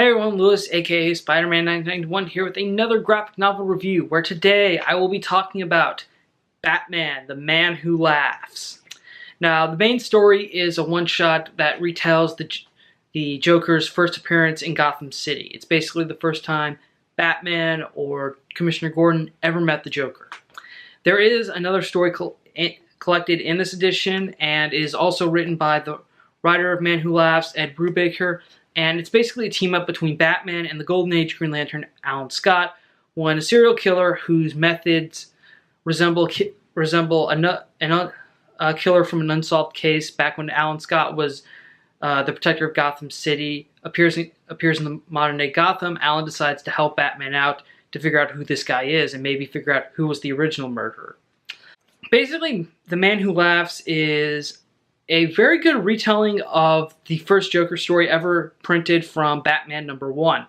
Hey everyone, Lewis aka Spider-Man 1991 here with another graphic novel review where today I will be talking about Batman, the Man Who Laughs. Now, the main story is a one-shot that retells the Joker's first appearance in Gotham City. It's basically the first time Batman or Commissioner Gordon ever met the Joker. There is another story collected in this edition and is also written by the writer of Man Who Laughs, Ed Brubaker. And it's basically a team-up between Batman and the Golden Age Green Lantern, Alan Scott, when a serial killer whose methods resemble a killer from an unsolved case back when Alan Scott was the protector of Gotham City appears in the modern-day Gotham. Alan decides to help Batman out to figure out who this guy is and maybe figure out who was the original murderer. Basically, The Man Who Laughs is a very good retelling of the first Joker story ever printed from Batman #1.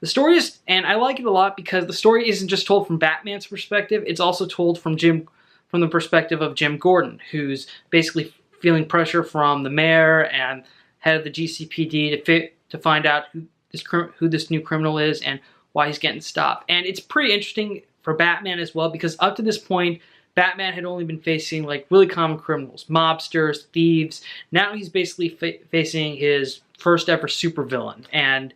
The story is, and I like it a lot because the story isn't just told from Batman's perspective, it's also told from the perspective of Jim Gordon, who's basically feeling pressure from the mayor and head of the GCPD to find out who this new criminal is and why he's getting stopped. And it's pretty interesting for Batman as well because up to this point, Batman had only been facing like really common criminals, mobsters, thieves. Now he's basically facing his first ever supervillain and,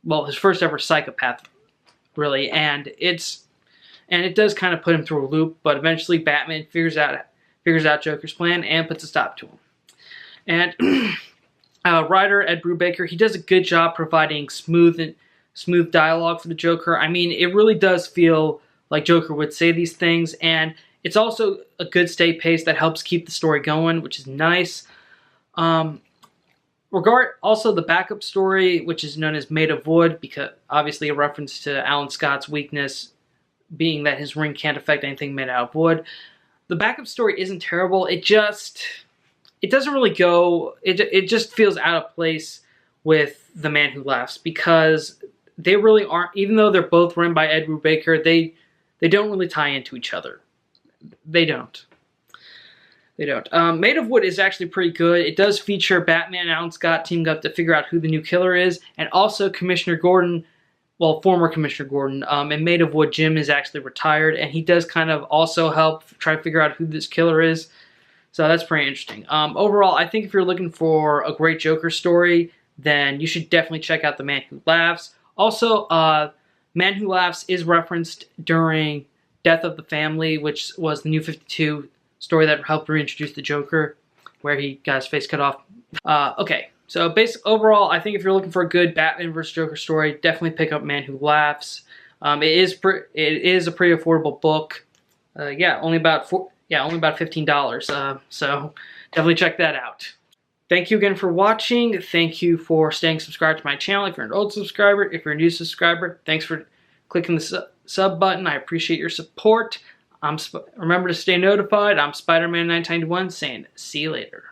well, his first ever psychopath, really. And it does kind of put him through a loop. But eventually, Batman figures out Joker's plan and puts a stop to him. And writer Ed Brubaker, he does a good job providing smooth dialogue for the Joker. I mean, it really does feel like Joker would say these things, and it's also a good stay pace that helps keep the story going, which is nice. Also the backup story, which is known as Made of Wood, because obviously a reference to Alan Scott's weakness being that his ring can't affect anything made out of wood. The backup story isn't terrible. It doesn't really go. It just feels out of place with The Man Who Laughs because they really aren't. Even though they're both written by Ed Brubaker, they don't really tie into each other. They don't. Made of Wood is actually pretty good. It does feature Batman and Alan Scott teaming up to figure out who the new killer is, and also Commissioner Gordon, well, former Commissioner Gordon. In Made of Wood, Jim is actually retired, and he does kind of also help try to figure out who this killer is. So that's pretty interesting. Overall, I think if you're looking for a great Joker story, then you should definitely check out The Man Who Laughs. Also, Man Who Laughs is referenced during Death of the Family, which was the New 52 story that helped reintroduce the Joker, where he got his face cut off. Okay, so overall, I think if you're looking for a good Batman vs. Joker story, definitely pick up Man Who Laughs. It is a pretty affordable book. Only about $15. So definitely check that out. Thank you again for watching. Thank you for staying subscribed to my channel. If you're an old subscriber, if you're a new subscriber, thanks for clicking the sub button. I appreciate your support. Remember to stay notified. I'm Spider-Man 1991 saying see you later.